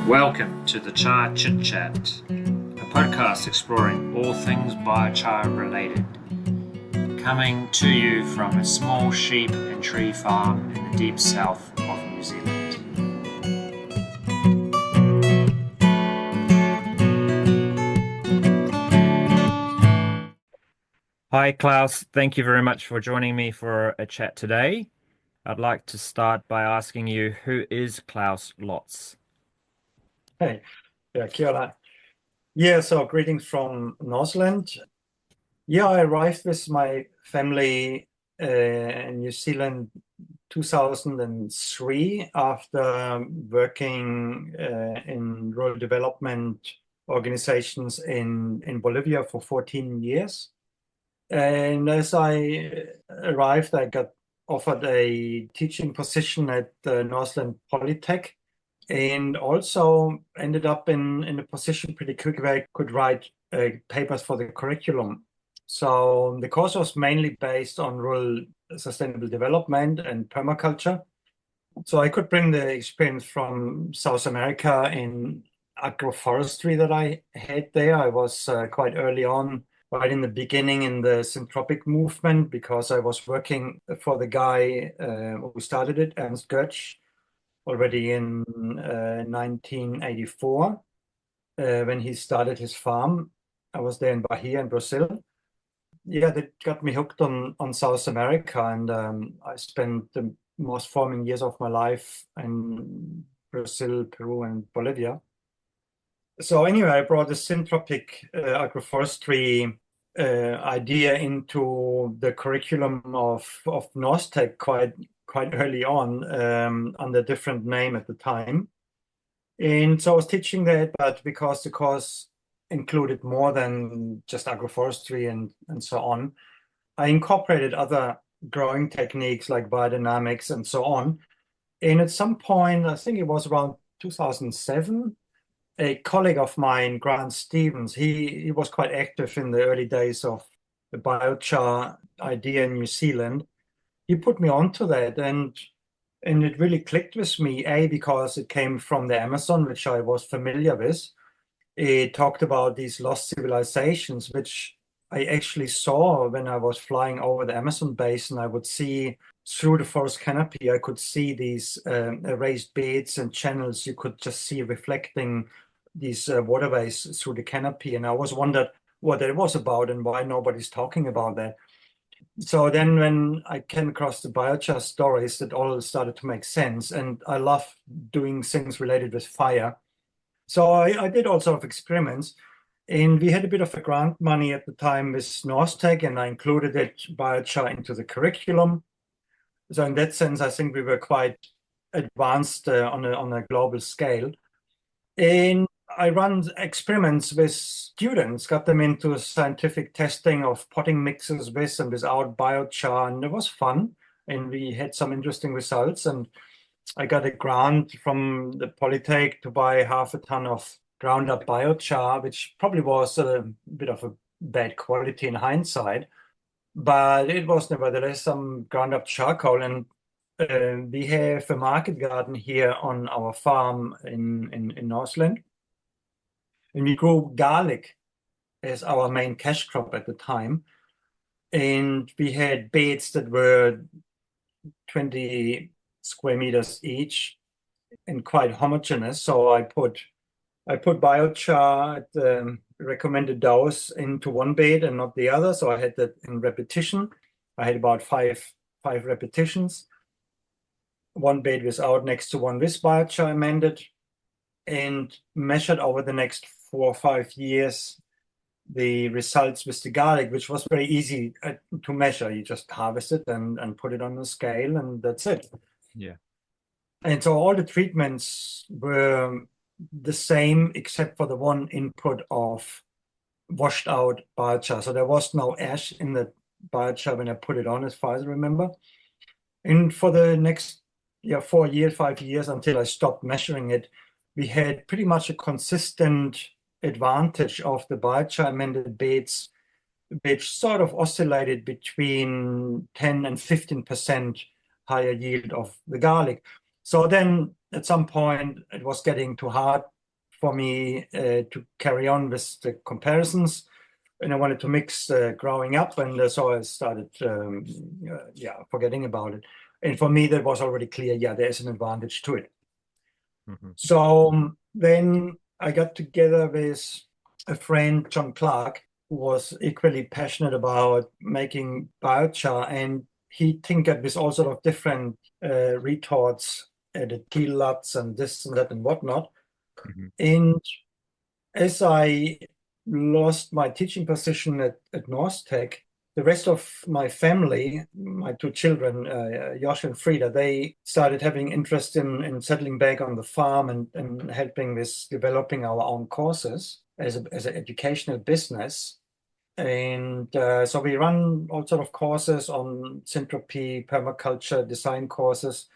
Welcome to the Char Chit Chat, a podcast exploring all things biochar related, coming to you from a small sheep and tree farm in the deep south of New Zealand. Hi Klaus, thank you very much for joining me for a chat today. I'd like to start by asking you, who is Klaus Lotz? Hey, yeah, kia ora. Yeah, so greetings from Northland. Yeah, I arrived with my family in New Zealand 2003 after working in rural development organizations in Bolivia for 14 years. And as I arrived, I got offered a teaching position at Northland Polytech, and also ended up in a position pretty quick where I could write papers for the curriculum. So the course was mainly based on rural sustainable development and permaculture. So I could bring the experience from South America in agroforestry that I had there. I was quite early on, right in the beginning in the syntropic movement, because I was working for the guy who started it, Ernst Götsch, already in 1984 when he started his farm. I was there in Bahia in Brazil. Yeah, that got me hooked on South America, and I spent the most forming years of my life in Brazil, Peru, and Bolivia. So anyway, I brought the syntropic agroforestry idea into the curriculum of Nostec quite early on, under a different name at the time. And so I was teaching that, but because the course included more than just agroforestry and so on, I incorporated other growing techniques like biodynamics and so on. And at some point, I think it was around 2007, a colleague of mine, Grant Stevens, he was quite active in the early days of the biochar idea in New Zealand. He put me onto that, and it really clicked with me, because it came from the Amazon, which I was familiar with. It talked about these lost civilizations, which I actually saw when I was flying over the Amazon basin. I would see through the forest canopy, I could see these raised beds and channels. You could just see reflecting these waterways through the canopy. And I always wondered what that was about and why nobody's talking about that. So then when I came across the biochar stories, it all started to make sense. And I love doing things related with fire. So I did all sort of experiments. And we had a bit of a grant money at the time with Norstec, and I included it, biochar, into the curriculum. So in that sense, I think we were quite advanced on a global scale. And I ran experiments with students, got them into scientific testing of potting mixes with and without biochar, and it was fun. And we had some interesting results. And I got a grant from the Polytech to buy half a ton of ground up biochar, which probably was a bit of a bad quality in hindsight, but it was nevertheless some ground up charcoal. And we have a market garden here on our farm in Northland. And we grew garlic as our main cash crop at the time. And we had beds that were 20 square meters each and quite homogeneous. So I put biochar at the recommended dose into one bed and not the other. So I had that in repetition. I had about five repetitions. One bed without, next to one with biochar amended, and measured over the next 4 or 5 years the results with the garlic, which was very easy to measure. You just harvest it and put it on the scale, and that's it. Yeah. And so all the treatments were the same, except for the one input of washed out biochar. So there was no ash in the biochar when I put it on, as far as I remember. And for the next 4 years, 5 years, until I stopped measuring it, we had pretty much a consistent advantage of the biochar amended beds, which sort of oscillated between 10 and 15% higher yield of the garlic. So then at some point it was getting too hard for me to carry on with the comparisons. And I wanted to mix growing up, and so I started, forgetting about it. And for me, that was already clear. Yeah, there's an advantage to it. So then I got together with a friend, John Clark, who was equally passionate about making biochar, and he tinkered with all sort of different retorts, the tea Lotz and this and that and whatnot. And as I lost my teaching position at North Tech, the rest of my family, my two children, Josh and Frida, they started having interest in settling back on the farm and helping with developing our own courses as an educational business. And so we run all sort of courses on syntropy, permaculture, design courses.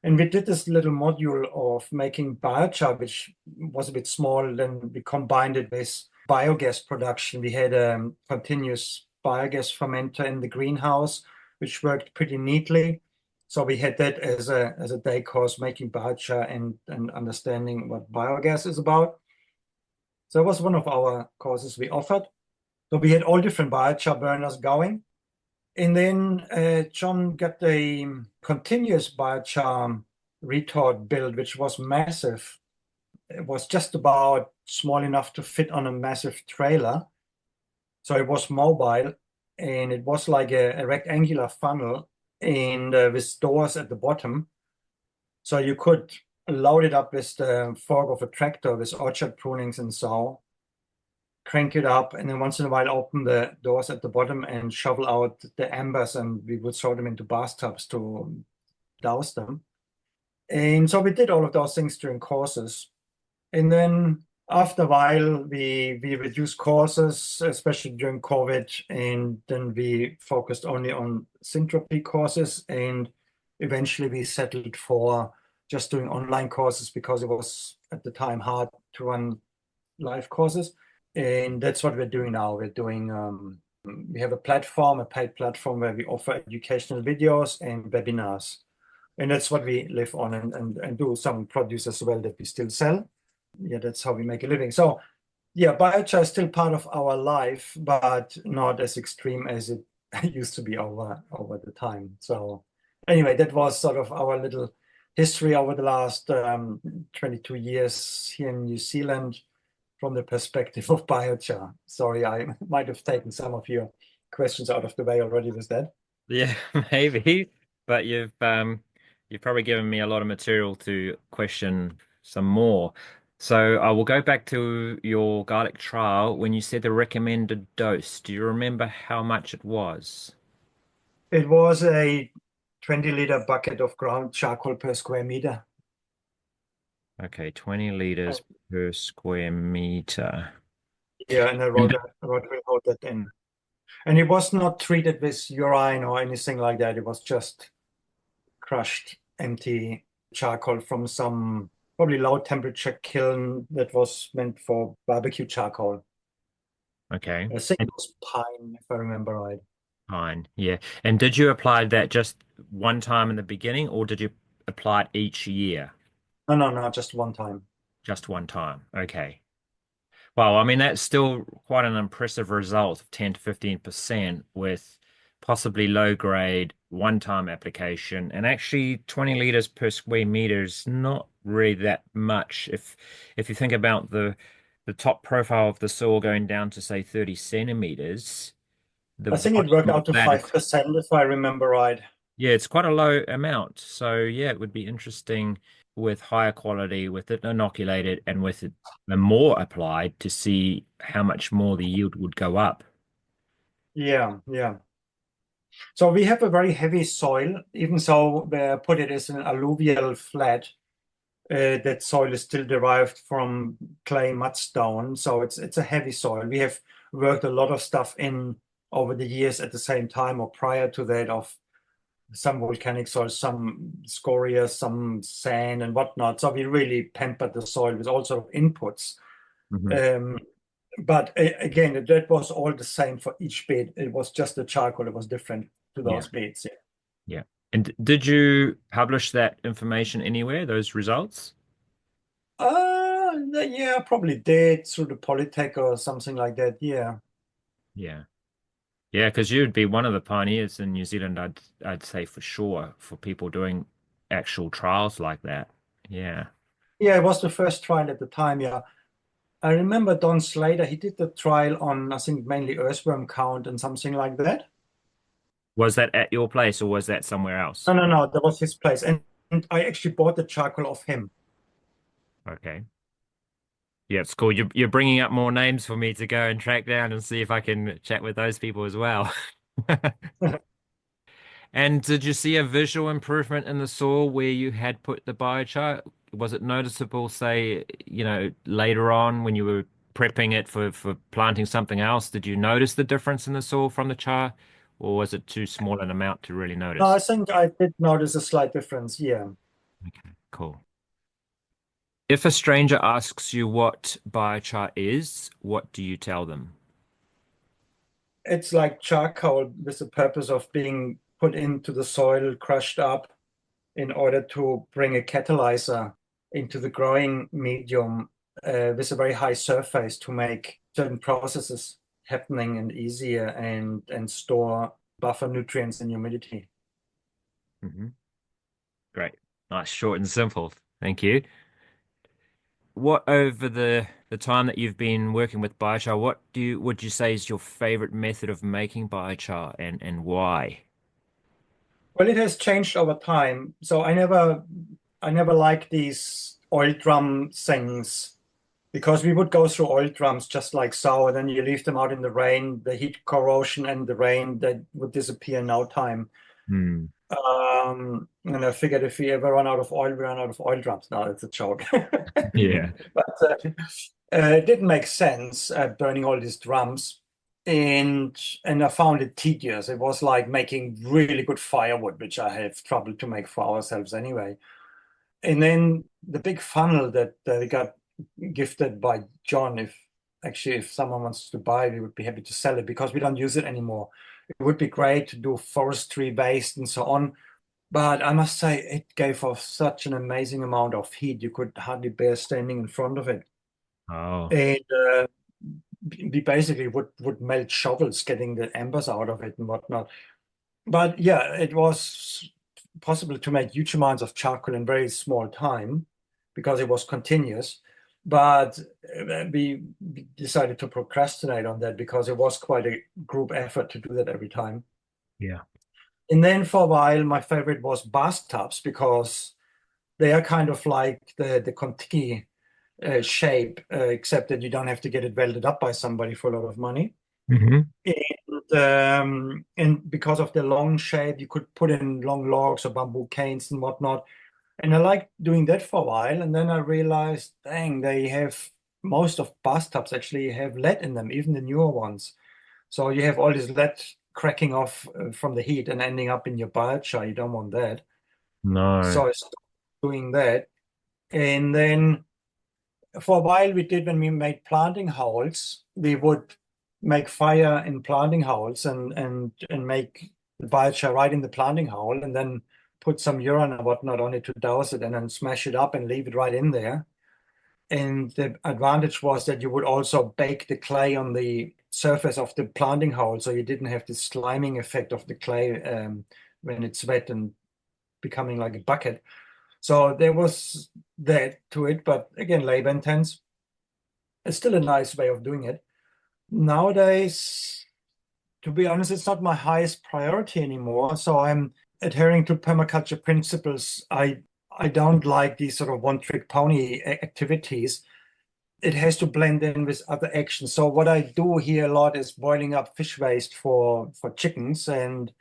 And we did this little module of making biochar, which was a bit small. Then we combined it with biogas production. We had a continuous biogas fermenter in the greenhouse, which worked pretty neatly. So we had that as a day course, making biochar and understanding what biogas is about. So it was one of our courses we offered. So we had all different biochar burners going. And then John got a continuous biochar retort build, which was massive. It was just about small enough to fit on a massive trailer. So it was mobile, and it was like a rectangular funnel and with doors at the bottom. So you could load it up with the fork of a tractor with orchard prunings and so, crank it up, and then once in a while open the doors at the bottom and shovel out the embers, and we would throw them into bathtubs to douse them. And so we did all of those things during courses. And then after a while, we reduced courses, especially during COVID, and then we focused only on syntropy courses, and eventually we settled for just doing online courses because it was at the time hard to run live courses. And that's what we're doing now. We're doing, we have a platform, a paid platform where we offer educational videos and webinars. And that's what we live on and do some produce as well that we still sell. Yeah, that's how we make a living. So yeah, biochar is still part of our life, but not as extreme as it used to be over the time. So anyway, that was sort of our little history over the last 22 years here in New Zealand from the perspective of biochar. Sorry, I might have taken some of your questions out of the way already with that. Yeah, maybe, but you've probably given me a lot of material to question some more. So I will go back to your garlic trial when you said the recommended dose. Do you remember how much it was? It was a 20-liter bucket of ground charcoal per square meter. Okay, 20 liters per square meter. Yeah, and I wrote that in. And it was not treated with urine or anything like that. It was just crushed, empty charcoal from some probably low temperature kiln that was meant for barbecue charcoal. Okay. I think it was pine, if I remember right. Fine. Yeah. And did you apply that just one time in the beginning, or did you apply it each year? No, just one time. Just one time. Okay. Well, I mean, that's still quite an impressive result of 10 to 15% with possibly low grade one-time application. And actually 20 liters per square meter is not really that much. If you think about the top profile of the soil going down to say 30 centimeters, the I think it volume worked of out to that is 5%, if I remember right. yeah, it's quite a low amount. So yeah, it would be interesting with higher quality, with it inoculated and with it more applied to see how much more the yield would go up. Yeah, yeah. So we have a very heavy soil, even though they put it as an alluvial flat. That soil is still derived from clay mudstone, so it's a heavy soil. We have worked a lot of stuff in over the years at the same time or prior to that of some volcanic soil, some scoria, some sand and whatnot. So we really pampered the soil with all sort of inputs. Mhm. Um, but again, that was all the same for each bed. It was just the charcoal that was different to Yeah, those beds. Yeah. yeah. And did you publish that information anywhere, those results? Yeah, probably did through the Polytech or something like that. Yeah. Yeah. Yeah, because you'd be one of the pioneers in New Zealand, I'd say for sure, for people doing actual trials like that. Yeah. Yeah, it was the first trial at the time. Yeah. I remember Don Slater, he did the trial on, I think, mainly earthworm count and something like that. Was that at your place or was that somewhere else? No, that was his place. And I actually bought the charcoal off him. Okay. Yeah, it's cool. You're bringing up more names for me to go and track down and see if I can chat with those people as well. And did you see a visual improvement in the soil where you had put the biochar? Was it noticeable, say, later on when you were prepping it for planting something else? Did you notice the difference in the soil from the char, or was it too small an amount to really No, I notice? think I did notice a slight difference. Yeah. Okay, cool. If a stranger asks you what biochar is, what do you tell them? It's like charcoal with the purpose of being put into the soil, crushed up in order to bring a catalyzer into the growing medium with a very high surface to make certain processes happening and easier and store buffer nutrients and humidity. Hmm. Great. Nice, short and simple. Thank you. What over the time that you've been working with biochar, what would you say is your favorite method of making biochar and why? Well, it has changed over time. So I never liked these oil drum things because we would go through oil drums just like so, and then you leave them out in the rain, the heat corrosion and the rain that would disappear in no time. Hmm. And I figured if we ever run out of oil, we run out of oil drums. No, it's a joke. Yeah. But it didn't make sense burning all these drums. And I found it tedious. It was like making really good firewood, which I have trouble to make for ourselves anyway. And then the big funnel that got gifted by John, if someone wants to buy it, we would be happy to sell it because we don't use it anymore. It would be great to do forestry based and so on. But I must say, it gave off such an amazing amount of heat. You could hardly bear standing in front of it. Oh. And we basically would melt shovels getting the embers out of it and whatnot. But yeah, it was possible to make huge amounts of charcoal in very small time because it was continuous. But we decided to procrastinate on that because it was quite a group effort to do that every time. Yeah. And then for a while, my favorite was bathtubs because they are kind of like the Contiki shape, except that you don't have to get it welded up by somebody for a lot of money. Hmm. And because of the long shape, you could put in long logs or bamboo canes and whatnot. And I liked doing that for a while. And then I realized, dang, most of bathtubs actually have lead in them, even the newer ones. So you have all this lead cracking off from the heat and ending up in your biochar. You don't want that. No. So I stopped doing that. And then for a while we did when we made planting holes, we would make fire in planting holes and make the biochar right in the planting hole and then put some urine or whatnot on it to douse it and then smash it up and leave it right in there. And the advantage was that you would also bake the clay on the surface of the planting hole, so you didn't have the sliming effect of the clay when it's wet and becoming like a bucket. So there was that to it, but again, labor intense. It's still a nice way of doing it. Nowadays, to be honest, it's not my highest priority anymore. So I'm adhering to permaculture principles. I don't like these sort of one-trick pony activities. It has to blend in with other actions. So what I do here a lot is boiling up fish waste for chickens. And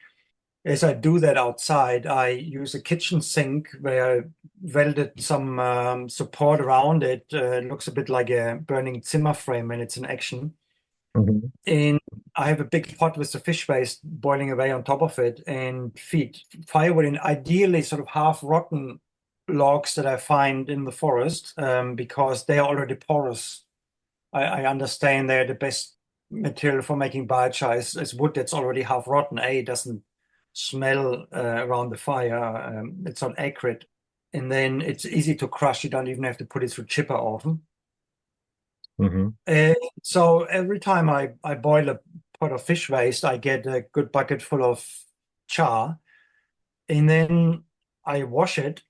as I do that outside, I use a kitchen sink where I welded some support around it. It looks a bit like a burning Zimmer frame when it's in action. Hmm. And I have a big pot with the fish waste boiling away on top of it and feed firewood in ideally sort of half rotten logs that I find in the forest because they are already porous. I understand they're the best material for making biochar is wood that's already half rotten. It doesn't smell around the fire. It's not acrid. And then it's easy to crush. You don't even have to put it through chipper often. Hmm. So every time I boil a pot of fish waste, I get a good bucket full of char, and then I wash it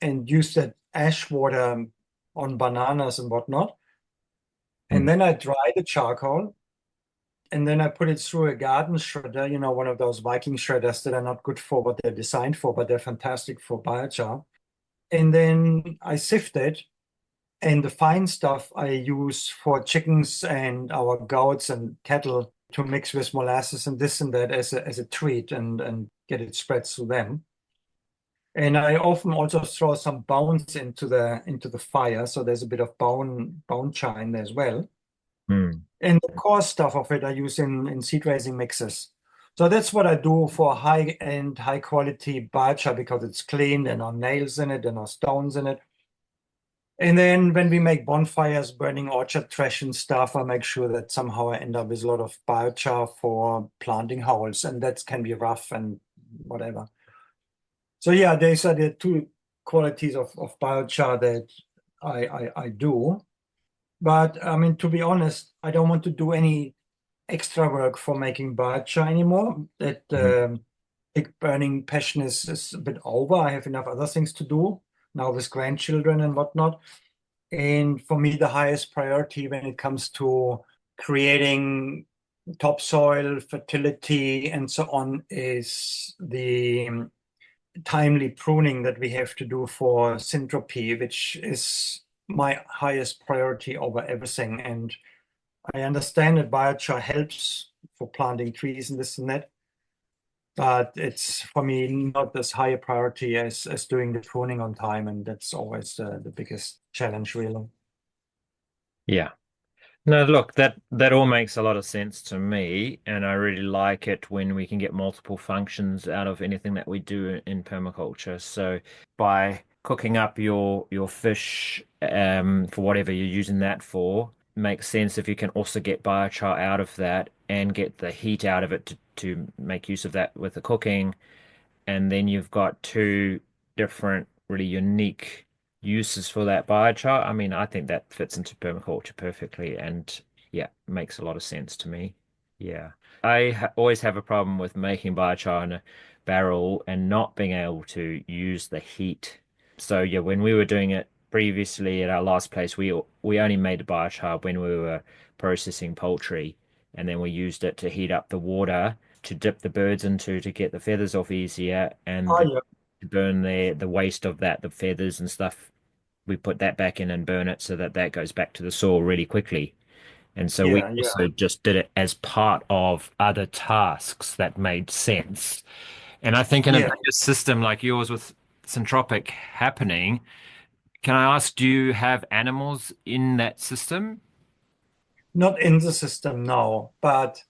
and use that ash water on bananas and whatnot. And Mm. then I dry the charcoal, and then I put it through a garden shredder, one of those Viking shredders that are not good for what they're designed for, but they're fantastic for biochar. And then I sift it, and the fine stuff I use for chickens and our goats and cattle to mix with molasses and this and that as a treat and get it spread through them. And I often also throw some bones into the fire, so there's a bit of bone char in there as well. Mm. And the core stuff of it I use in seed raising mixes. So that's what I do for high-end, high-quality biochar because it's clean, there are no nails in it, there are no stones in it. And then when we make bonfires, burning orchard trash and stuff, I make sure that somehow I end up with a lot of biochar for planting holes, and that can be rough and whatever. So yeah, these are the two qualities of biochar that I do. But I mean, to be honest, I don't want to do any extra work for making biochar anymore. That Mhm. big burning passion is a bit over. I have enough other things to do now with grandchildren and whatnot. And for me, the highest priority when it comes to creating topsoil, fertility, and so on is the timely pruning that we have to do for syntropy, which is my highest priority over everything. And I understand that biochar helps for planting trees and this and that, but it's for me not as high a priority as doing the pruning on time, and that's always the biggest challenge, really. Yeah. No, look, that all makes a lot of sense to me, and I really like it when we can get multiple functions out of anything that we do in permaculture. So by cooking up your fish for whatever you're using that for, makes sense if you can also get biochar out of that and get the heat out of it to make use of that with the cooking. And then you've got two different, really unique uses for that biochar. I mean, I think that fits into permaculture perfectly, and yeah, makes a lot of sense to me. Yeah, I ha always have a problem with making biochar in a barrel and not being able to use the heat. So yeah, when we were doing it previously at our last place, we only made the biochar when we were processing poultry, and then we used it to heat up the water to dip the birds into to get the feathers off easier Oh, and yeah, to burn the waste of that, the feathers and stuff. We put that back in and burn it so that that goes back to the soil really quickly. And so we yeah, yeah, also just did it as part of other tasks that made sense. And I think in a yeah. bigger system like yours with Centropic happening, can I ask, do you have animals in that system? Not in the system, no, but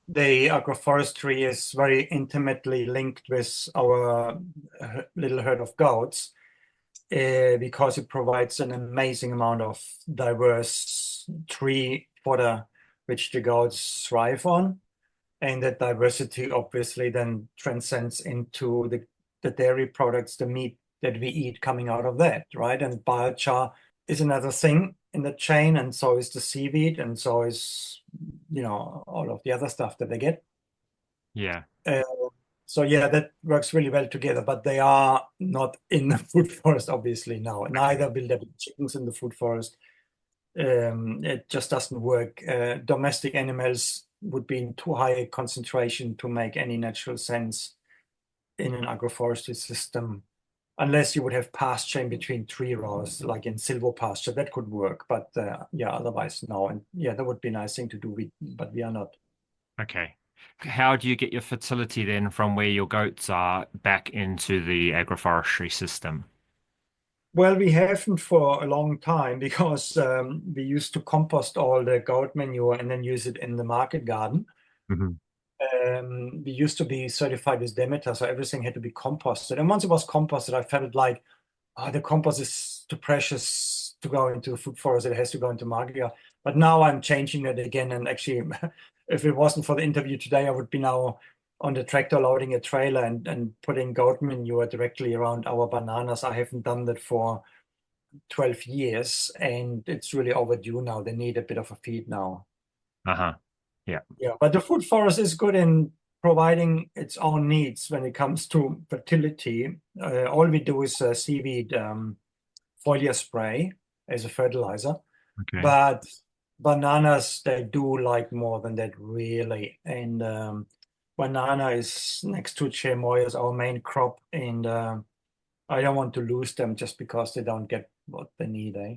the agroforestry is very intimately linked with our little herd of goats because it provides an amazing amount of diverse tree fodder, which the goats thrive on. And that diversity obviously then transcends into the dairy products, the meat that we eat coming out of that, right? And biochar is another thing in the chain, and so is the seaweed, and so is, all of the other stuff that they get. Yeah. Uh, so yeah, that works really well together, but they are not in the food forest, obviously now. Neither will there be chickens in the food forest. It just doesn't work. Domestic animals would be in too high a concentration to make any natural sense in an agroforestry system, unless you would have pasture in between tree rows, like in silvopasture. That could work, but yeah, otherwise no. And yeah, that would be a nice thing to do, but we are not. Okay. How do you get your fertility then from where your goats are back into the agroforestry system? Well, we haven't for a long time because we used to compost all the goat manure and then use it in the market garden. Hmm. We used to be certified with Demeter, so everything had to be composted. And once it was composted, I felt like, oh, the compost is too precious to go into food forest. It has to go into market. But now I'm changing it again. And actually, if it wasn't for the interview today, I would be now on the tractor loading a trailer and putting goat manure directly around our bananas. I haven't done that for 12 years, and it's really overdue now. They need a bit of a feed now. Uh-huh. Yeah. Yeah, but the food forest is good in providing its own needs when it comes to fertility. All we do is seaweed foliar spray as a fertilizer. Okay. But bananas, they do like more than that, really. And banana is next to chamoyas our main crop, and I don't want to lose them just because they don't get what they need, eh?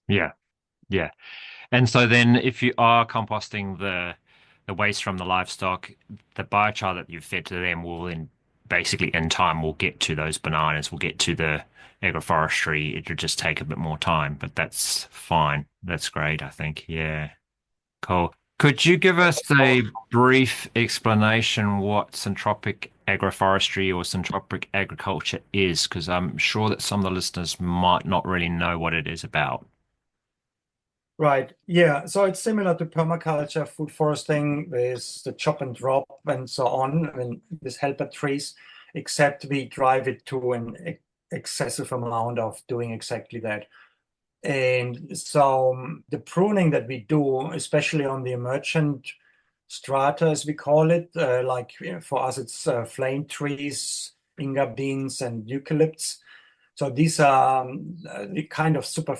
Yeah. Yeah. And so then if you are composting the waste from the livestock, the biochar that you've fed to them will then basically in time will get to those bananas, will get to the agroforestry. It'll just take a bit more time, but that's fine. That's great, I think. Yeah. Cool. Could you give us a brief explanation what syntropic agroforestry or syntropic agriculture is? Because I'm sure that some of the listeners might not really know what it is about. Right. Yeah. So it's similar to permaculture, food foresting with the chop and drop and so on, and with helper trees, except we drive it to an excessive amount of doing exactly that. And so the pruning that we do, especially on the emergent strata, as we call it, like for us, it's flame trees, inga beans, and eucalypts. So these are the kind of super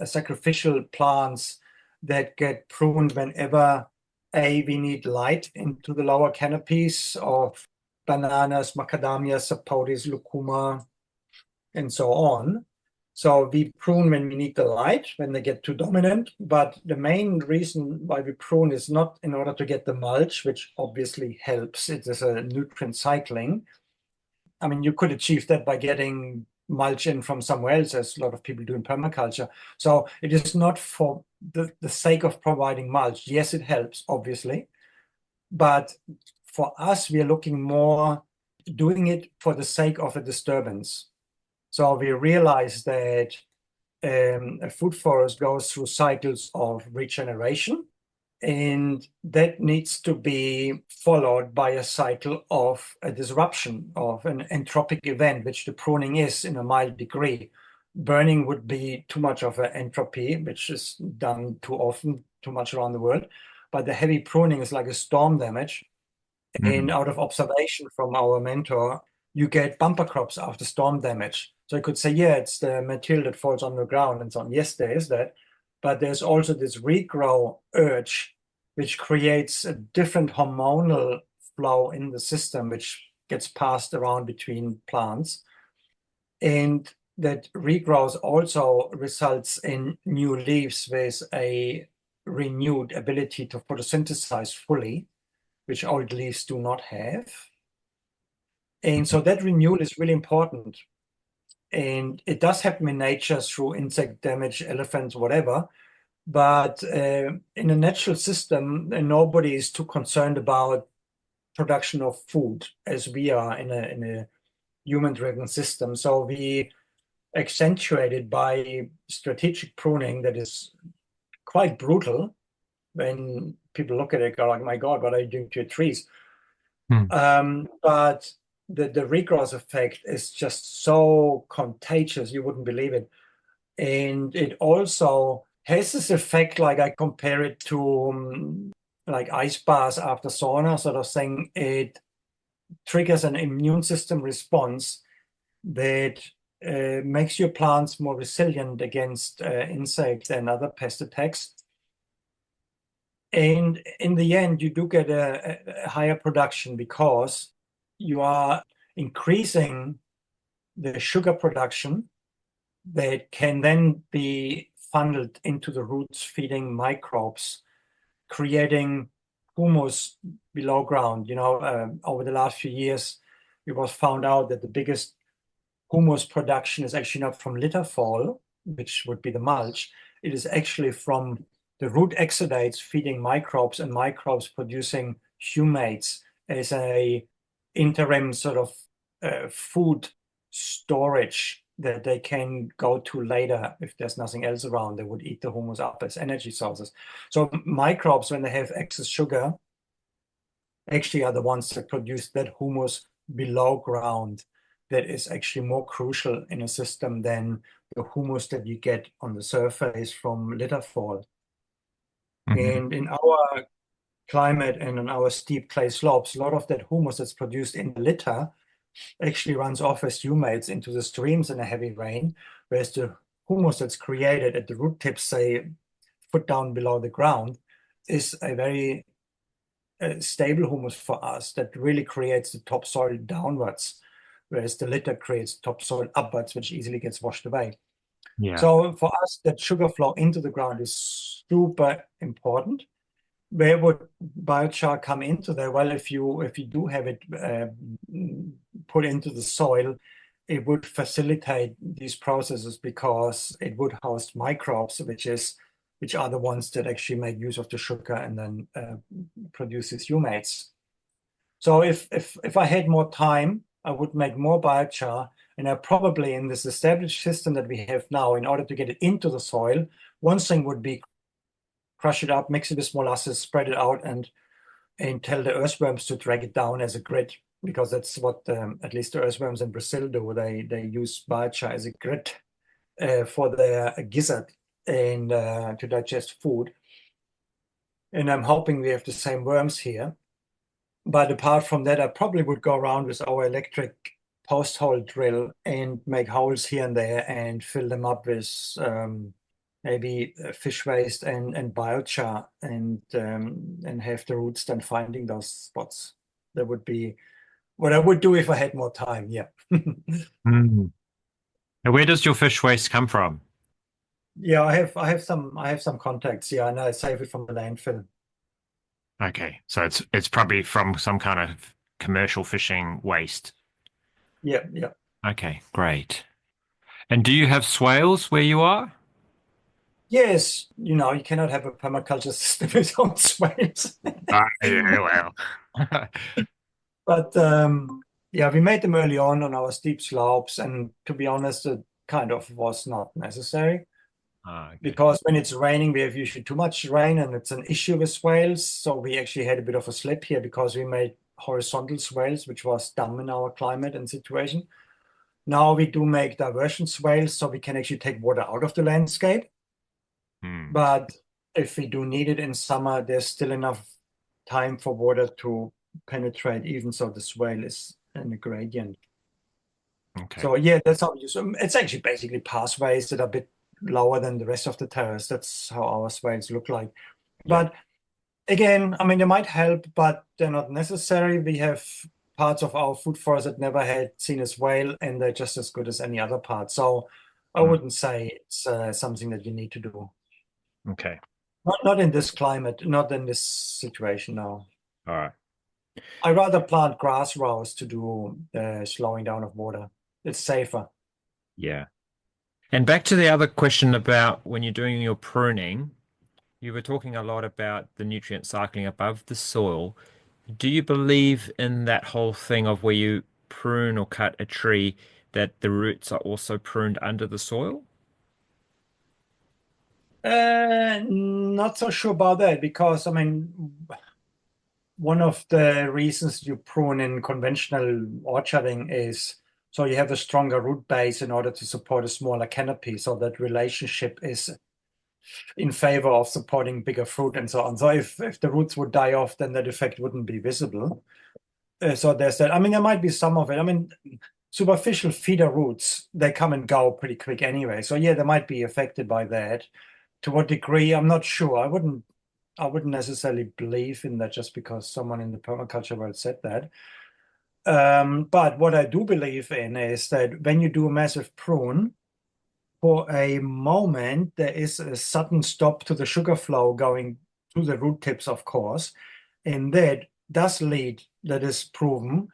sacrificial plants that get pruned whenever we need light into the lower canopies of bananas, macadamias, sapotes, lucuma, and so on. So we prune when we need the light, when they get too dominant. But the main reason why we prune is not in order to get the mulch, which obviously helps. It is a nutrient cycling. I mean, you could achieve that by getting mulch in from somewhere else, as a lot of people do in permaculture. So it is not for the sake of providing mulch. Yes, it helps, obviously. But for us, we are looking more doing it for the sake of a disturbance. So we realize that a food forest goes through cycles of regeneration, and that needs to be followed by a cycle of a disruption, of an entropic event, which the pruning is in a mild degree. Burning would be too much of an entropy, which is done too often, too much around the world. But the heavy pruning is like a storm damage. And out of observation from our mentor, you get bumper crops after storm damage. So you could say, yeah, it's the material that falls on the ground and so on. Yes, there is that. But there's also this regrow urge, which creates a different hormonal flow in the system, which gets passed around between plants. And that regrowth also results in new leaves with a renewed ability to photosynthesize fully, which old leaves do not have. And so that renewal is really important. And it does happen in nature through insect damage, elephants, whatever. But in a natural system, nobody is too concerned about production of food as we are in a human-driven system. So we accentuate it by strategic pruning that is quite brutal. When people look at it, go like, "My God, what are you doing to your trees?" But the regrowth effect is just so contagious, you wouldn't believe it. And it also has this effect, like I compare it to like ice baths after sauna, sort of thing. It triggers an immune system response that makes your plants more resilient against insects and other pest attacks. And in the end, you do get a higher production because you are increasing the sugar production that can then be funneled into the roots, feeding microbes, creating humus below ground. Over the last few years, it was found out that the biggest humus production is actually not from litter fall, which would be the mulch. It is actually from the root exudates feeding microbes and microbes producing humates as a interim sort of food storage that they can go to later if there's nothing else around. They would eat the humus up as energy sources. So microbes, when they have excess sugar, actually are the ones that produce that humus below ground. that is actually more crucial in a system than the humus that you get on the surface from litter fall. And in our climate and on our steep clay slopes, a lot of that humus that's produced in the litter actually runs off as humates into the streams in a heavy rain, whereas the humus that's created at the root tips, say, foot down below the ground, is a very stable humus for us that really creates the topsoil downwards, whereas the litter creates topsoil upwards, which easily gets washed away. Yeah. So for us, that sugar flow into the ground is super important. Where would biochar come into there? Well, if you do have it put into the soil, it would facilitate these processes because it would host microbes, which are the ones that actually make use of the sugar and then produces humates. So if I had more time, I would make more biochar, and I probably, in this established system that we have now, in order to get it into the soil, one thing would be crush it up, mix it with molasses, spread it out, and tell the earthworms to drag it down as a grid, because that's what at least the earthworms in Brazil do. They use biochar as a grid for their gizzard and to digest food. And I'm hoping we have the same worms here. But apart from that, I probably would go around with our electric post hole drill and make holes here and there and fill them up with maybe fish waste and biochar, and have the roots then finding those spots. That would be what I would do if I had more time. Yeah. Now, where does your fish waste come from? Yeah, I have some contacts. Yeah, and I save it from the landfill. Okay, so it's probably from some kind of commercial fishing waste. Yeah, yeah. Okay, great. And do you have swales where you are? Yes, you cannot have a permaculture system without swales. Yeah, well. But yeah, we made them early on our steep slopes, and to be honest, it kind of was not necessary. Okay. Because when it's raining, we have usually too much rain, and it's an issue with swales. So we actually had a bit of a slip here because we made horizontal swales, which was dumb in our climate and situation. Now we do make diversion swales, so we can actually take water out of the landscape. But if we do need it in summer, there's still enough time for water to penetrate, even so the swale is in a gradient. Okay. So yeah, that's how we use them. It's actually basically pathways that are a bit lower than the rest of the terrace. That's how our swales look like. Yeah. But again, I mean, they might help, but they're not necessary. We have parts of our food forest that never had seen a swale, and they're just as good as any other part. So I wouldn't say it's something that you need to do. Okay. Not in this climate, not in this situation now. All right. I rather plant grass rows to do slowing down of water. It's safer. Yeah. And back to the other question about when you're doing your pruning, you were talking a lot about the nutrient cycling above the soil. Do you believe in that whole thing of where you prune or cut a tree, that the roots are also pruned under the soil? Not so sure about that, because I mean, one of the reasons you prune in conventional orcharding is so you have a stronger root base in order to support a smaller canopy. So that relationship is in favor of supporting bigger fruit and so on. So if the roots would die off, then that effect wouldn't be visible. So there's that. I mean, there might be some of it. I mean, superficial feeder roots, they come and go pretty quick anyway. So yeah, they might be affected by that. To what degree, I'm not sure. I wouldn't necessarily believe in that just because someone in the permaculture world said that. But what I do believe in is that when you do a massive prune, for a moment, there is a sudden stop to the sugar flow going to the root tips, of course, and that does lead, that is proven,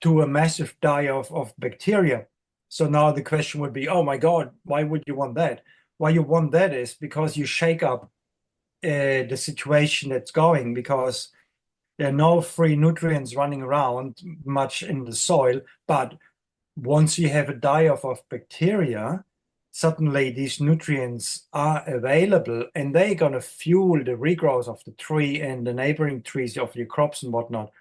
to a massive die-off of bacteria. So now the question would be, oh my God, why would you want that? Why you want that is because you shake up the situation that's going, because there are no free nutrients running around much in the soil. But once you have a die-off of bacteria, suddenly these nutrients are available, and they're going to fuel the regrowth of the tree and the neighboring trees of your crops and whatnot.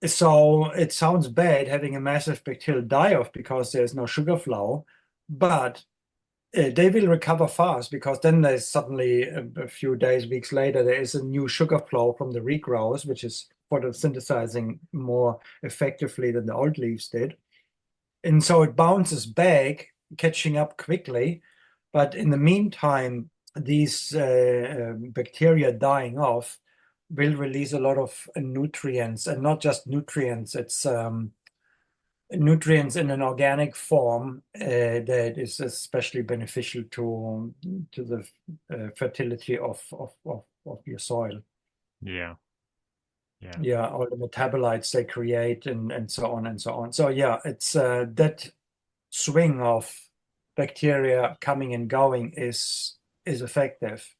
So it sounds bad having a massive bacterial die-off because there's no sugar flow, but they will recover fast because then there's suddenly a few days, weeks later, there is a new sugar flow from the regrowth, which is photosynthesizing more effectively than the old leaves did. And so it bounces back, catching up quickly. But in the meantime, these bacteria dying off will release a lot of nutrients, and not just nutrients, it's nutrients in an organic form that is especially beneficial to the fertility of your soil. Yeah. Yeah, all the metabolites they create and so on and so on. So yeah, it's that swing of bacteria coming and going is effective.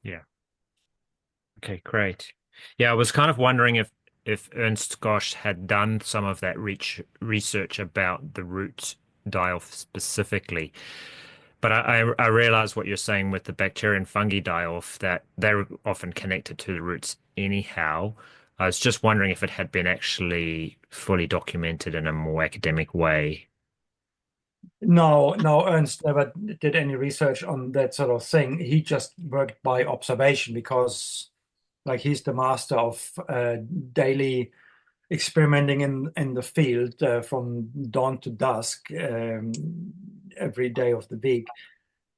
Yeah. Okay, great. Yeah, I was kind of wondering if Ernst Gosch had done some of that research about the root die-off specifically. But I realize what you're saying with the bacteria and fungi die-off, that they're often connected to the roots anyhow. I was just wondering if it had been actually fully documented in a more academic way. No, Ernst never did any research on that sort of thing. He just worked by observation because, like, he's the master of daily experimenting in the field from dawn to dusk every day of the week.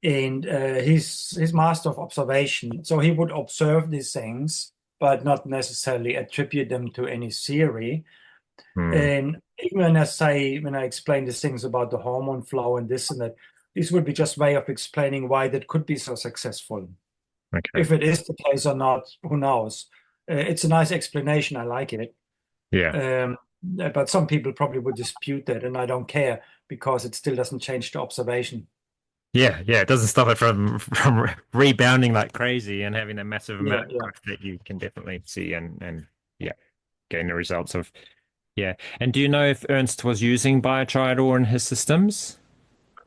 And he's master of observation. So he would observe these things, but not necessarily attribute them to any theory. And even when I explain these things about the hormone flow and this and that, this would be just way of explaining why that could be so successful. Okay. If it is the case or not, who knows? It's a nice explanation. I like it. Yeah. But some people probably would dispute that, and I don't care because it still doesn't change the observation. Yeah, it doesn't stop it from rebounding like crazy and having a massive amount of growth that you can definitely see and yeah, getting the results of. Yeah. And do you know if Ernst was using biochar at all in his systems?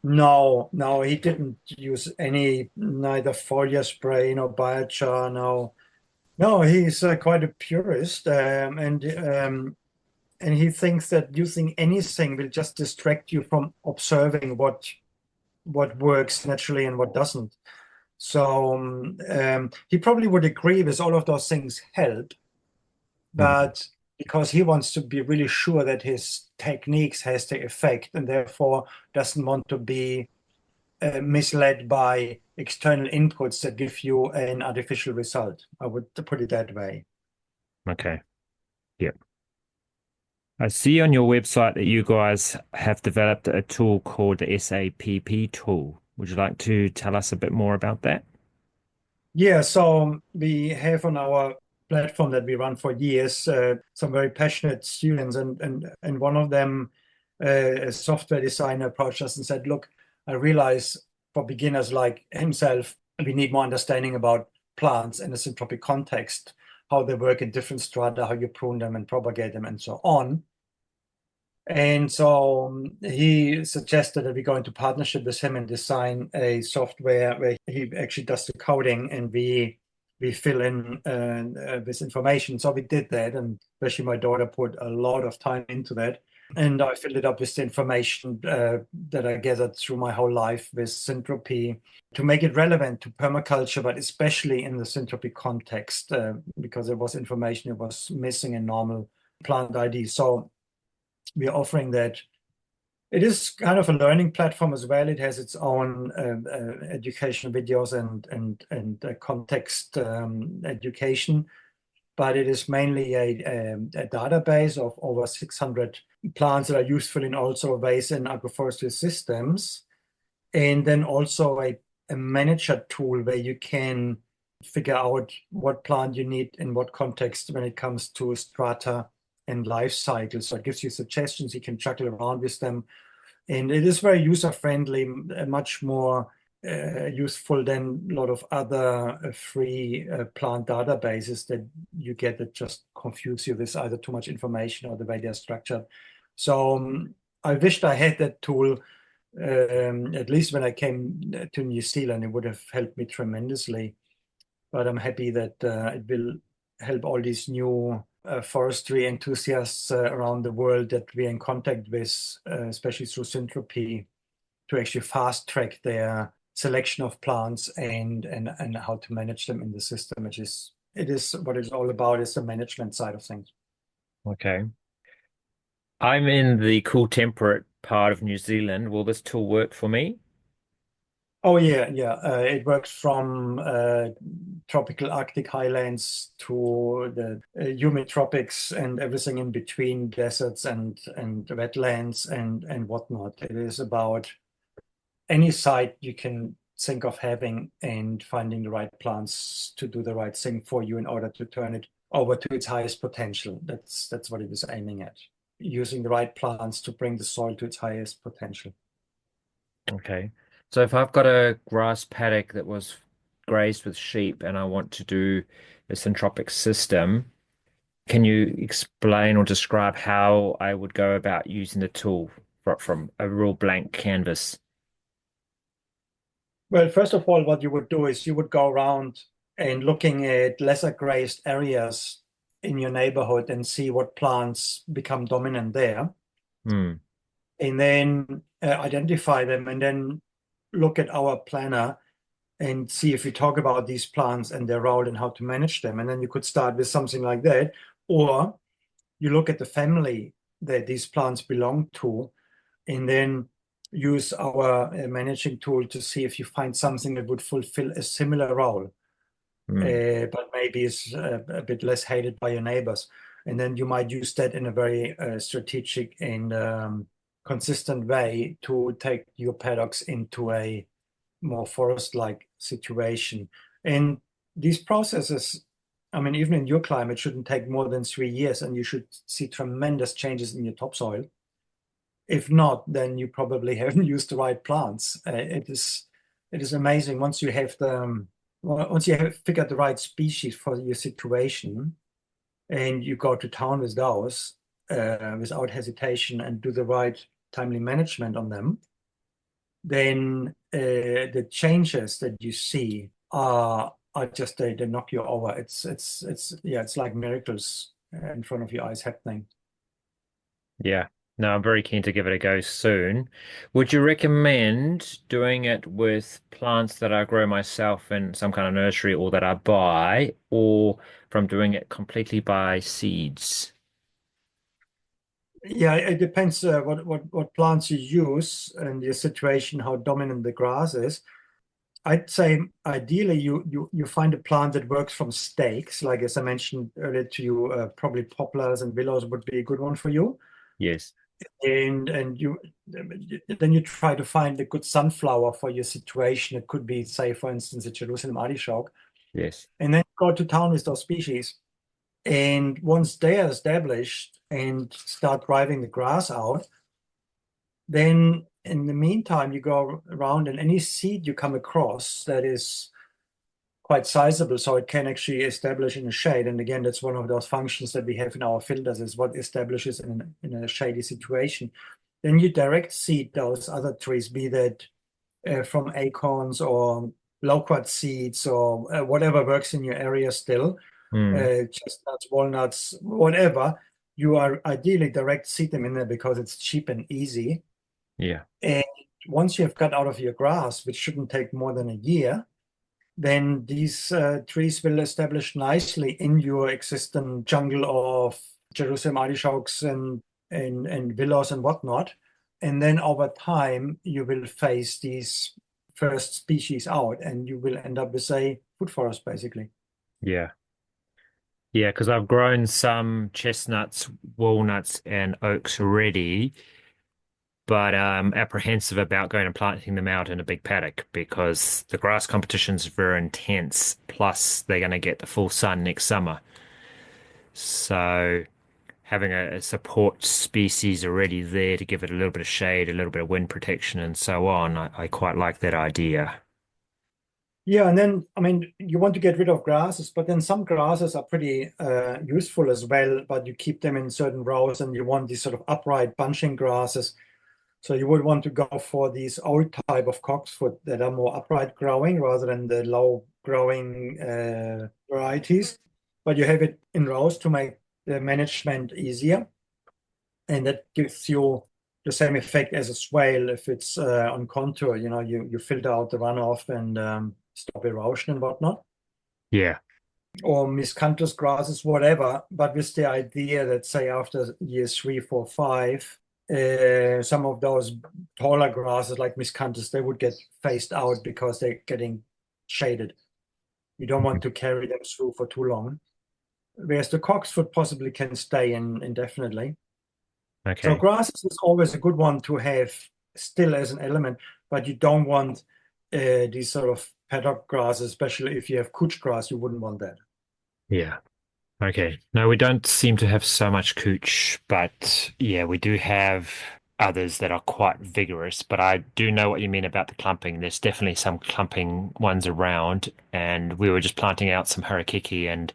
No, he didn't use neither foliar spray nor biochar. No, he's quite a purist, and he thinks that using anything will just distract you from observing what works naturally and what doesn't. So he probably would agree with all of those things help, but because he wants to be really sure that his techniques has the effect and therefore doesn't want to be misled by external inputs that give you an artificial result. I would put it that way. Okay. Yep. I see on your website that you guys have developed a tool called the SAPP tool. Would you like to tell us a bit more about that? Yeah, so we have on our platform that we run for years some very passionate students, and one of them, a software designer, approached us and said, "Look, I realize for beginners like himself, we need more understanding about plants in a syntropic context, how they work in different strata, how you prune them and propagate them, and so on." And so he suggested that we go into partnership with him and design a software where he actually does the coding and we fill in this information. So we did that, and especially my daughter put a lot of time into that. And I filled it up with the information that I gathered through my whole life with syntropy to make it relevant to permaculture, but especially in the syntropy context, because there was information that was missing in normal plant ID. So we are offering that. It is kind of a learning platform as well. It has its own educational videos and context education, but it is mainly a database of over 600 plants that are useful in all sort of ways in agroforestry systems, and then also a manager tool where you can figure out what plant you need in what context when it comes to strata and life cycle. So it gives you suggestions, you can juggle around with them. And it is very user-friendly, much more useful than a lot of other free plant databases that you get that just confuse you with either too much information or the way they're structured. So I wished I had that tool, at least when I came to New Zealand. It would have helped me tremendously. But I'm happy that it will help all these new forestry enthusiasts around the world that we're in contact with, especially through Syntropy, to actually fast track their selection of plants and how to manage them in the system, which is what it's all about, is the management side of things. Okay. I'm in the cool temperate part of New Zealand. Will this tool work for me? Oh yeah. It works from tropical Arctic highlands to the humid tropics and everything in between, deserts and wetlands and whatnot. It is about any site you can think of having and finding the right plants to do the right thing for you in order to turn it over to its highest potential. That's what it is aiming at. Using the right plants to bring the soil to its highest potential. Okay. So if I've got a grass paddock that was grazed with sheep and I want to do a syntropic system, can you explain or describe how I would go about using the tool from a real blank canvas? Well, first of all, what you would do is you would go around and looking at lesser grazed areas in your neighborhood and see what plants become dominant there. Hmm. And then identify them and then look at our planner and see if we talk about these plants and their role and how to manage them. And then you could start with something like that. Or you look at the family that these plants belong to and then use our managing tool to see if you find something that would fulfill a similar role, but maybe is a bit less hated by your neighbors. And then you might use that in a very strategic and consistent way to take your paddocks into a more forest-like situation. And these processes, I mean, even in your climate, shouldn't take more than 3 years, and you should see tremendous changes in your topsoil. If not, then you probably haven't used the right plants. It is amazing once you have figured the right species for your situation, and you go to town with those without hesitation and do the right timely management on them. Then the changes that you see are just they knock you over. It's like miracles in front of your eyes happening. Yeah. No, I'm very keen to give it a go soon. Would you recommend doing it with plants that I grow myself in some kind of nursery or that I buy, or from doing it completely by seeds? Yeah, it depends what plants you use and your situation, how dominant the grass is. I'd say ideally you find a plant that works from stakes, like as I mentioned earlier to you, probably poplars and willows would be a good one for you. Yes. And then you try to find a good sunflower for your situation. It could be, say, for instance, a Jerusalem artichoke. Yes. And then go to town with those species. And once they are established and start driving the grass out, then in the meantime, you go around and any seed you come across that is quite sizable, so it can actually establish in a shade. And again, that's one of those functions that we have in our filters, is what establishes in a shady situation. Then you direct seed those other trees, be that from acorns or loquat seeds or whatever works in your area still, chestnuts, walnuts, whatever. You are ideally direct seed them in there because it's cheap and easy. Yeah. And once you've got out of your grass, which shouldn't take more than a year, then these trees will establish nicely in your existing jungle of Jerusalem artichokes and willows and whatnot. And then over time, you will phase these first species out and you will end up with a food forest, basically. Yeah. Yeah, because I've grown some chestnuts, walnuts, and oaks already, but I'm apprehensive about going and planting them out in a big paddock because the grass competition's very intense. Plus, they're going to get the full sun next summer. So, having a support species already there to give it a little bit of shade, a little bit of wind protection, and so on, I quite like that idea. Yeah, and then, I mean, you want to get rid of grasses, but then some grasses are pretty useful as well, but you keep them in certain rows and you want these sort of upright bunching grasses. So you would want to go for these old type of cocksfoot that are more upright growing rather than the low growing varieties. But you have it in rows to make the management easier, and that gives you the same effect as a swale if it's on contour. You filter out the runoff and stop erosion and whatnot, Yeah. or miscanthus grasses, whatever. But with the idea that, say, after years 3, 4, 5, some of those taller grasses like miscanthus, they would get phased out because they're getting shaded. You don't want to carry them through for too long. Whereas the cocksfoot possibly can stay in indefinitely. So Okay. grasses is always a good one to have still as an element, but you don't want these sort of paddock grasses, especially if you have couch grass, you wouldn't want that. Yeah. Okay. No, we don't seem to have so much cooch, but yeah, we do have others that are quite vigorous. But I do know what you mean about the clumping. There's definitely some clumping ones around, and we were just planting out some harakiki, and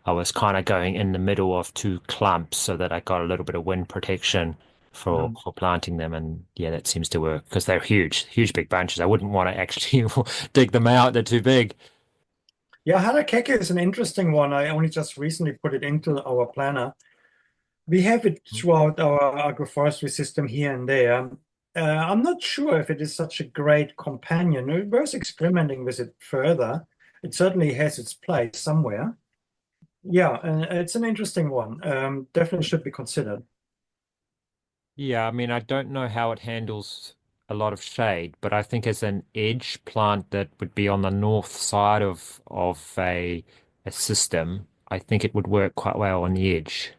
I was kind of going in the middle of two clumps so that I got a little bit of wind protection for Mm. for planting them, and yeah, that seems to work because they're huge, huge big bunches. I wouldn't want to actually dig them out; they're too big. Yeah, harakeke is an interesting one. I only just recently put it into our planner. We have it throughout our agroforestry system here and there. I'm not sure if it is such a great companion. We're both experimenting with it further. It certainly has its place somewhere. Yeah, and it's an interesting one. Definitely should be considered. Yeah, I mean, I don't know how it handles a lot of shade, but I think as an edge plant that would be on the north side of a system, I think it would work quite well on the edge.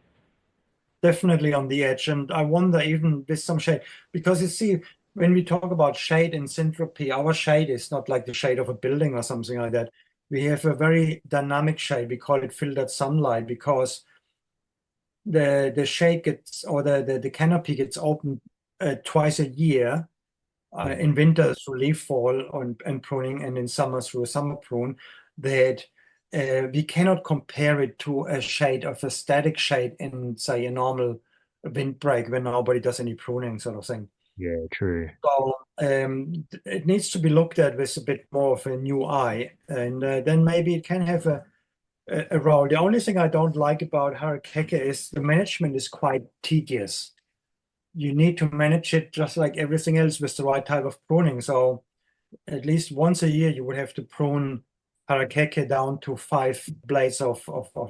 Definitely on the edge. And I wonder even with some shade, because you see, when we talk about shade and syntropy, our shade is not like the shade of a building or something like that. We have a very dynamic shade. We call it filtered sunlight because the shade gets, or the canopy gets opened twice a year, Yeah. in winter through leaf fall and pruning, and in summer through a summer prune, that we cannot compare it to a shade of a static shade in, say, a normal windbreak when nobody does any pruning sort of thing. Yeah, true. So it needs to be looked at with a bit more of a new eye, and then maybe it can have a role. The only thing I don't like about harakeke is the management is quite tedious. You need to manage it just like everything else with the right type of pruning. So at least once a year, you would have to prune harakeke down to 5 blades of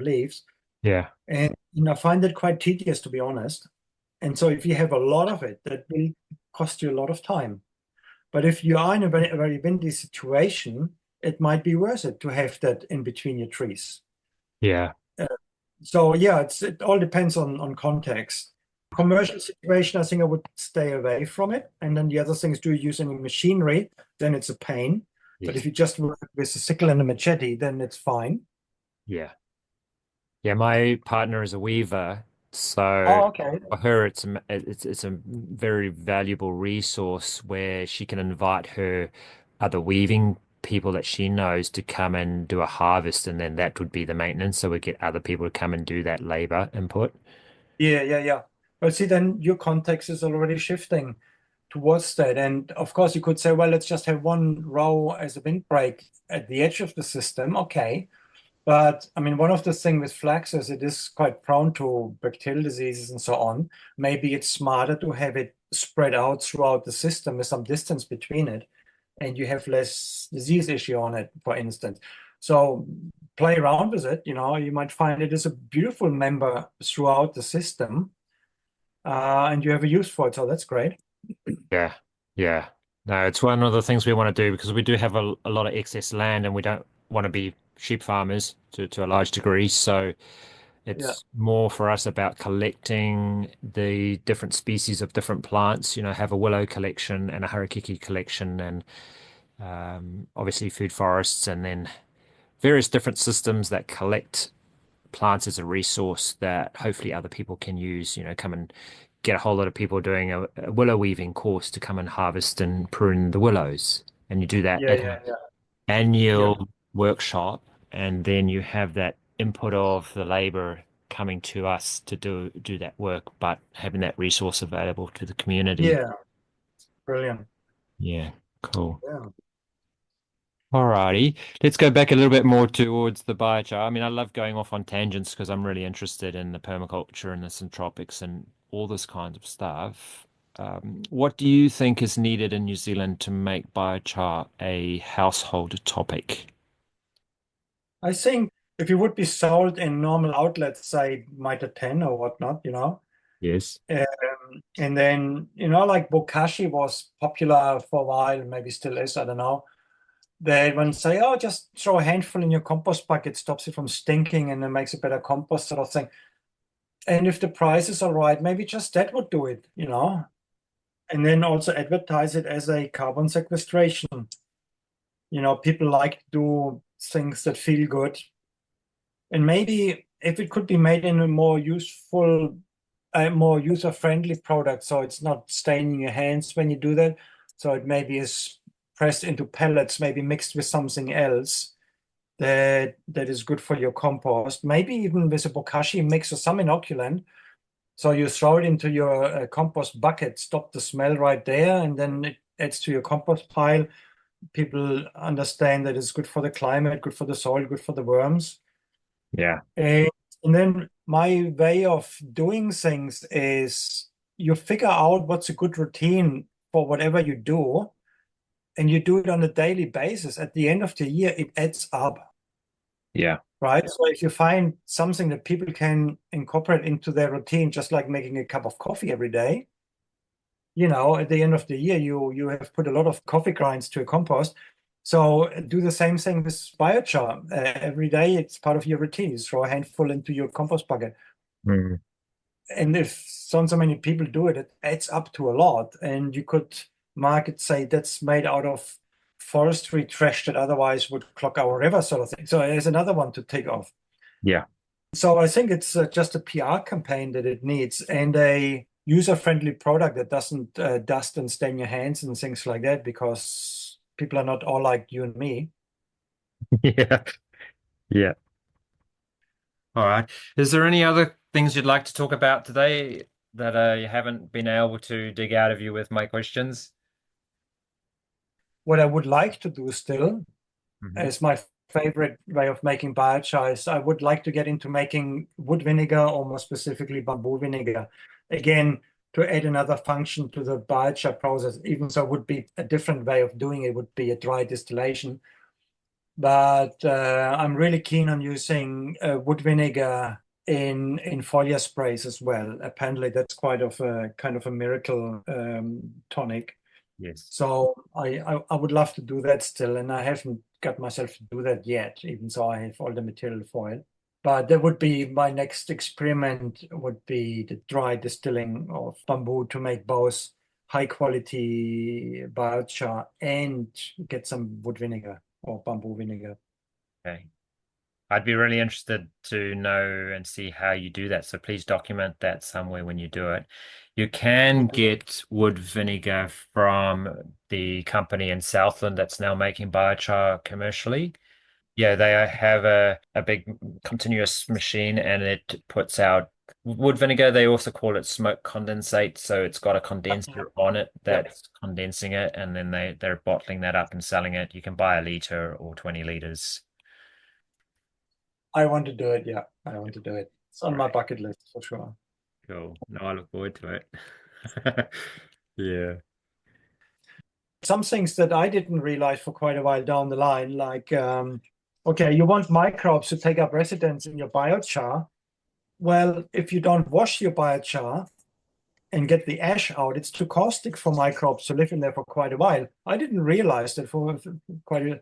leaves. Yeah. And I find that quite tedious, to be honest. And so if you have a lot of it, that will cost you a lot of time. But if you are in a very windy situation, it might be worth it to have that in between your trees. Yeah. Uh, so yeah, it all depends on context. Commercial situation, I think I would stay away from it. And then the other thing is, do you use any machinery? Then it's a pain. But Yes. if you just work with a sickle and a machete, then it's fine. Yeah. Yeah, my partner is a weaver, so Oh, okay. for her it's a very valuable resource where she can invite her other weaving people that she knows to come and do a harvest, and then that would be the maintenance. So we get other people to come and do that labor input. Yeah, yeah, yeah. But see, then your context is already shifting towards that. And of course, you could say, well, let's just have one row as a windbreak at the edge of the system. Okay. But I mean, one of the things with flax is it is quite prone to bacterial diseases and so on. Maybe it's smarter to have it spread out throughout the system with some distance between it, and you have less disease issue on it, for instance. So play around with it. You might find it is a beautiful member throughout the system, and you have a use for it. So that's great. Yeah. Yeah. No, it's one of the things we want to do because we do have a lot of excess land and we don't want to be sheep farmers to a large degree. So Yeah, it's more for us about collecting the different species of different plants, have a willow collection and a harakiki collection and obviously food forests and then various different systems that collect plants as a resource that hopefully other people can use, come and get a whole lot of people doing a willow weaving course to come and harvest and prune the willows. And you do that yeah, at yeah, an yeah, yeah, annual workshop, and then you have that input of the labor coming to us to do that work, but having that resource available to the community. yeah. Brilliant. Yeah, cool. Yeah. Alrighty. Let's go back a little bit more towards the biochar. I mean, I love going off on tangents because I'm really interested in the permaculture and the syntropics and all this kind of stuff. What do you think is needed in New Zealand to make biochar a household topic? I think if it would be sold in normal outlets, say Mitre 10 or whatnot, Yes. and then, like bokashi was popular for a while, maybe still is, I don't know. They would say, oh, just throw a handful in your compost bucket, stops it from stinking and it makes a better compost sort of thing. And if the price is all right, maybe just that would do it, And then also advertise it as a carbon sequestration. People like to do things that feel good. And maybe if it could be made in a more useful, more user-friendly product, so it's not staining your hands when you do that. So it maybe is pressed into pellets, maybe mixed with something else that is good for your compost. Maybe even with a bokashi mix or some inoculant. So you throw it into your compost bucket, stop the smell right there, and then it adds to your compost pile. People understand that it's good for the climate, good for the soil, good for the worms. Yeah. And then my way of doing things is you figure out what's a good routine for whatever you do, and you do it on a daily basis. At the end of the year, it adds up, Yeah. right? So if you find something that people can incorporate into their routine, just like making a cup of coffee every day, at the end of the year, you have put a lot of coffee grinds to a compost. So do the same thing with biochar. Every day, it's part of your routine. You throw a handful into your compost bucket. Mm. And if so many people do it, it adds up to a lot. And you could market, say, that's made out of forestry trash that otherwise would clog our river, sort of thing. So there's another one to take off. Yeah. So I think it's just a PR campaign that it needs, and a user-friendly product that doesn't dust and stain your hands and things like that, because people are not all like you and me. Yeah. Yeah. All right. Is there any other things you'd like to talk about today that you haven't been able to dig out of you with my questions? What I would like to do still Mhm. is my favorite way of making biochar is I would like to get into making wood vinegar, or more specifically bamboo vinegar. Again, to add another function to the biochar process, even so it would be a different way of doing it, would be a dry distillation. But I'm really keen on using wood vinegar in foliar sprays as well. Apparently, that's quite of a kind of a miracle tonic. Yes. So I would love to do that still, and I haven't got myself to do that yet, even though I have all the material for it. But that would be my next experiment, would be the dry distilling of bamboo to make both high quality biochar and get some wood vinegar or bamboo vinegar. Okay. I'd be really interested to know and see how you do that. So please document that somewhere when you do it. You can get wood vinegar from the company in Southland that's now making biochar commercially. Yeah, they have a big continuous machine and it puts out wood vinegar. They also call it smoke condensate. So it's got a condenser on it Yep. that's condensing it, and then they're bottling that up and selling it. You can buy a liter or 20 liters. I want to do it. Yeah, I want to do it. It's on my Right. bucket list for sure. Cool. No, I look forward to it. Yeah. Some things that I didn't realize for quite a while down the line, like, okay, you want microbes to take up residence in your biochar. Well, if you don't wash your biochar and get the ash out, it's too caustic for microbes to live in there for quite a while. I didn't realize that for quite a,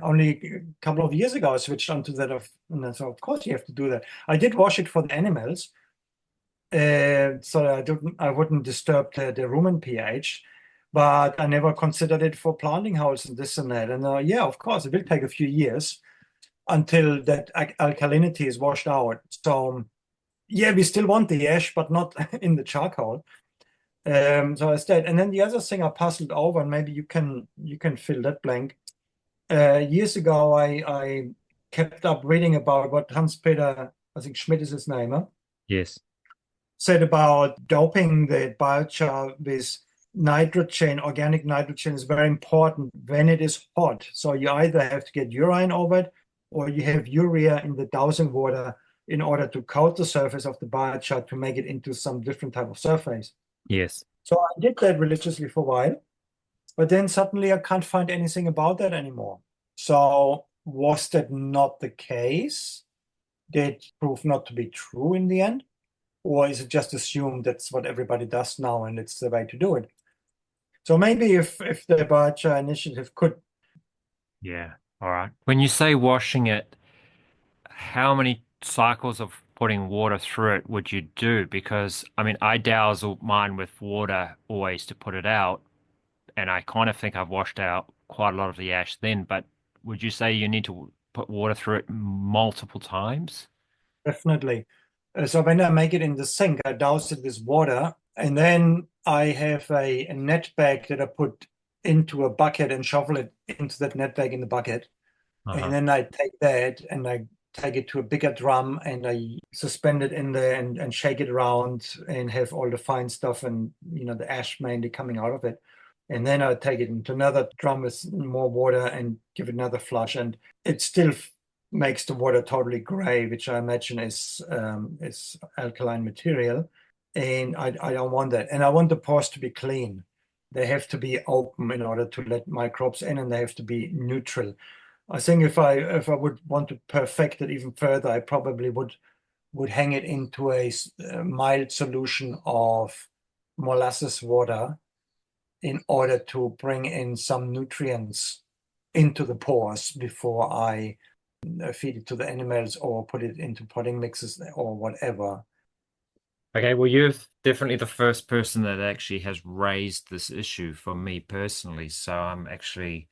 only a couple of years ago, I switched onto that. And so, of course, you have to do that. I did wash it for the animals, so I wouldn't disturb the rumen pH. But I never considered it for planting holes and this and that. And yeah, of course, it will take a few years until that alkalinity is washed out. So yeah, we still want the ash, but not in the charcoal. So instead, and then the other thing I puzzled over, and maybe you can fill that blank. Years ago, I kept up reading about what Hans-Peter, I think Schmidt is his name, huh? Yes. Said about doping the biochar with nitrogen, organic nitrogen, is very important when it is hot. So you either have to get urine over it, or you have urea in the dowsing water in order to coat the surface of the biochar to make it into some different type of surface. Yes. So I did that religiously for a while, but then suddenly I can't find anything about that anymore. So was that not the case? Did it prove not to be true in the end? Or is it just assumed that's what everybody does now and it's the way to do it? So maybe if the biochar initiative could. Yeah. All right. When you say washing it, how many cycles of putting water through it would you do? Because I mean, I douse mine with water always to put it out, and I kind of think I've washed out quite a lot of the ash then, but would you say you need to put water through it multiple times? Definitely. So when I make it in the sink, I douse it with water, and then I have a net bag that I put into a bucket and shovel it into that net bag in the bucket. And Uh-huh. then I take that and I take it to a bigger drum and I suspend it in there and shake it around and have all the fine stuff and the ash mainly coming out of it. And then I take it into another drum with more water and give it another flush. And it still makes the water totally gray, which I imagine is alkaline material. And I don't want that. And I want the pores to be clean. They have to be open in order to let microbes in, and they have to be neutral. I think if I would want to perfect it even further, I probably would hang it into a mild solution of molasses water in order to bring in some nutrients into the pores before I feed it to the animals or put it into potting mixes or whatever. Okay, well, you're definitely the first person that actually has raised this issue for me personally. So I'm actually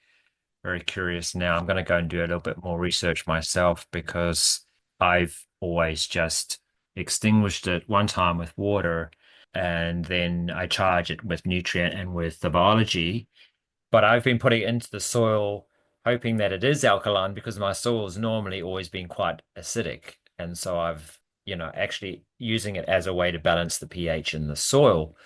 very curious now. I'm going to go and do a little bit more research myself because I've always just extinguished it one time with water and then I charge it with nutrient and with the biology. But I've been putting it into the soil hoping that it is alkaline because my soil has normally always been quite acidic. And so I've, actually using it as a way to balance the pH in the soil.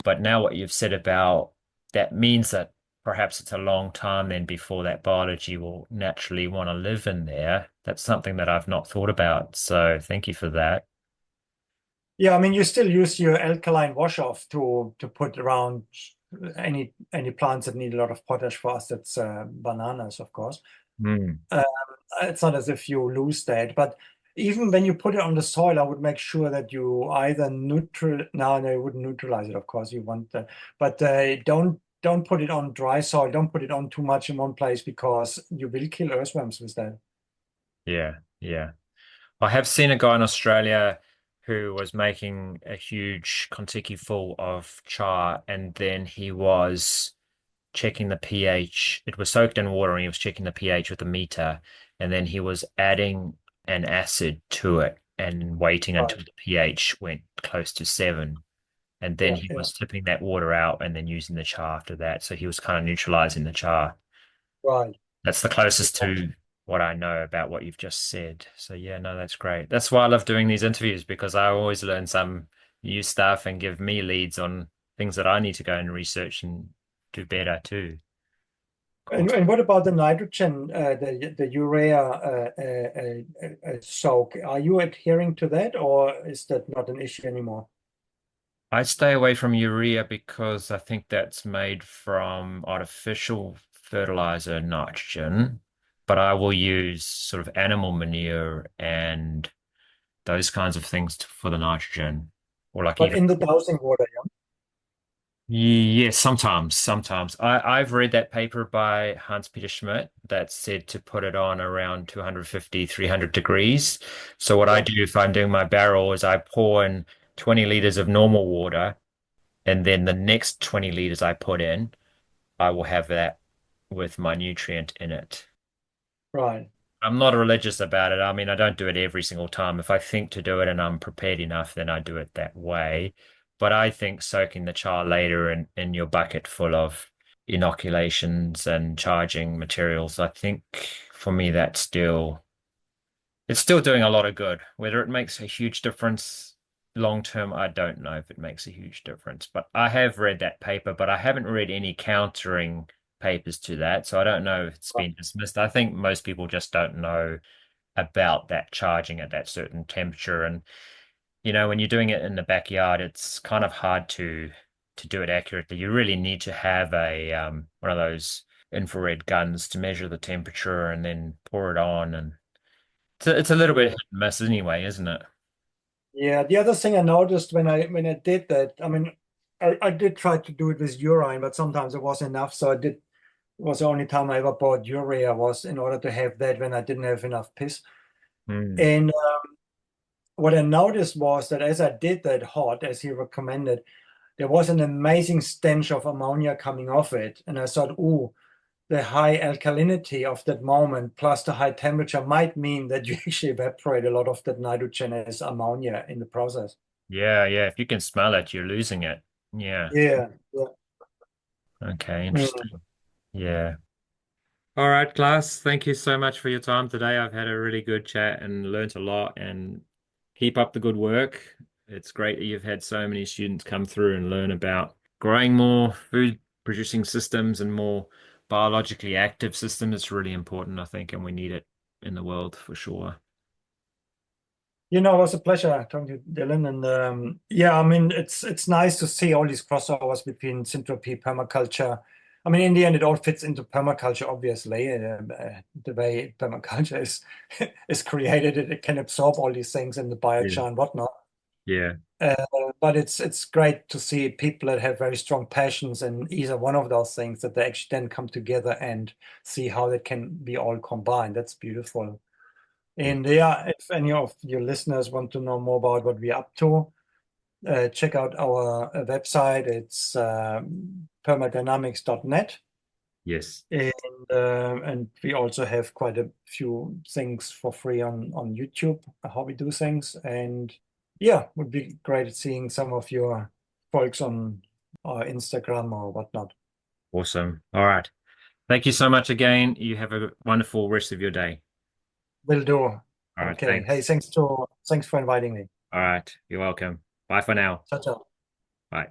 But now what you've said about that means that perhaps it's a long time then before that biology will naturally want to live in there. That's something that I've not thought about. So thank you for that. Yeah, I mean, you still use your alkaline wash off to put around any plants that need a lot of potash. For us, that's bananas, of course. Mm. It's not as if you lose that, but even when you put it on the soil, I would make sure that you either no, you wouldn't neutralize it, of course, you want that, but don't put it on dry soil. Don't put it on too much in one place because you will kill earthworms with that. Yeah, yeah. I have seen a guy in Australia who was making a huge Contiki full of char and then he was checking the pH. It was soaked in water and he was checking the pH with a meter and then he was adding an acid to it and waiting until Right. the pH went close to 7. And then Yeah, he yeah, was tipping that water out and then using the char after that. So he was kind of neutralizing the char. right. That's the closest to what I know about what you've just said. So yeah, no, that's great. That's why I love doing these interviews because I always learn some new stuff and give me leads on things that I need to go and research and do better too. Cool. And what about the nitrogen, the urea soak? Are you adhering to that, or is that not an issue anymore? I stay away from urea because I think that's made from artificial fertilizer nitrogen, but I will use sort of animal manure and those kinds of things for the nitrogen, or like But even in the dowsing water, yeah? yes, sometimes. I've read that paper by Hans Peter Schmidt that said to put it on around 250, 300 degrees. So what I Yeah. do if I'm doing my barrel is I pour in 20 liters of normal water, and then the next 20 liters I put in, I will have that with my nutrient in it. Right. I'm not religious about it. I mean, I don't do it every single time. If I think to do it and I'm prepared enough, then I do it that way. But I think soaking the char later in your bucket full of inoculations and charging materials, I think for me it's still doing a lot of good. Whether it makes a huge difference long term, I don't know if it makes a huge difference. But I have read that paper, but I haven't read any countering papers to that. So I don't know if it's been dismissed. I think most people just don't know about that charging at that certain temperature. And when you're doing it in the backyard, it's kind of hard to do it accurately. You really need to have a one of those infrared guns to measure the temperature and then pour it on. And it's a little bit hit and miss anyway, isn't it? Yeah, the other thing I noticed when I did that, I mean, I did try to do it with urine, but sometimes it wasn't enough. So it was the only time I ever bought urea was in order to have that when I didn't have enough piss. Mm. And what I noticed was that as I did that hot, as he recommended, there was an amazing stench of ammonia coming off it. And I thought, oh, the high alkalinity of that moment plus the high temperature might mean that you actually evaporate a lot of that nitrogen as ammonia in the process. Yeah, yeah. If you can smell it, you're losing it. Yeah. Yeah, yeah. Okay, Mm. interesting. Yeah. All right, Klaus, thank you so much for your time today. I've had a really good chat and learnt a lot, and keep up the good work. It's great that you've had so many students come through and learn about growing more food producing systems and more biologically active systems. It's really important, I think, and we need it in the world for sure. It was a pleasure talking to Dylan. And yeah, I mean, it's nice to see all these crossovers between syntropy, permaculture. I mean, in the end, it all fits into permaculture, obviously. The way permaculture is is created, it can absorb all these things in the Yeah. biochar and whatnot. Yeah. Uh, but it's great to see people that have very strong passions in either one of those things that they actually then come together and see how they can be all combined. That's beautiful. And yeah, if any of your listeners want to know more about what we're up to, check out our website. It's permadynamics.net. Yes. And we also have quite a few things for free on YouTube, how we do things. And yeah, would be great seeing some of your folks on Instagram or whatnot. Awesome. All right. Thank you so much again. You have a wonderful rest of your day. Will do. All right. Okay. Hey, Thanks. thanks for inviting me. All right. You're welcome. Bye for now. Ciao, ciao. Bye.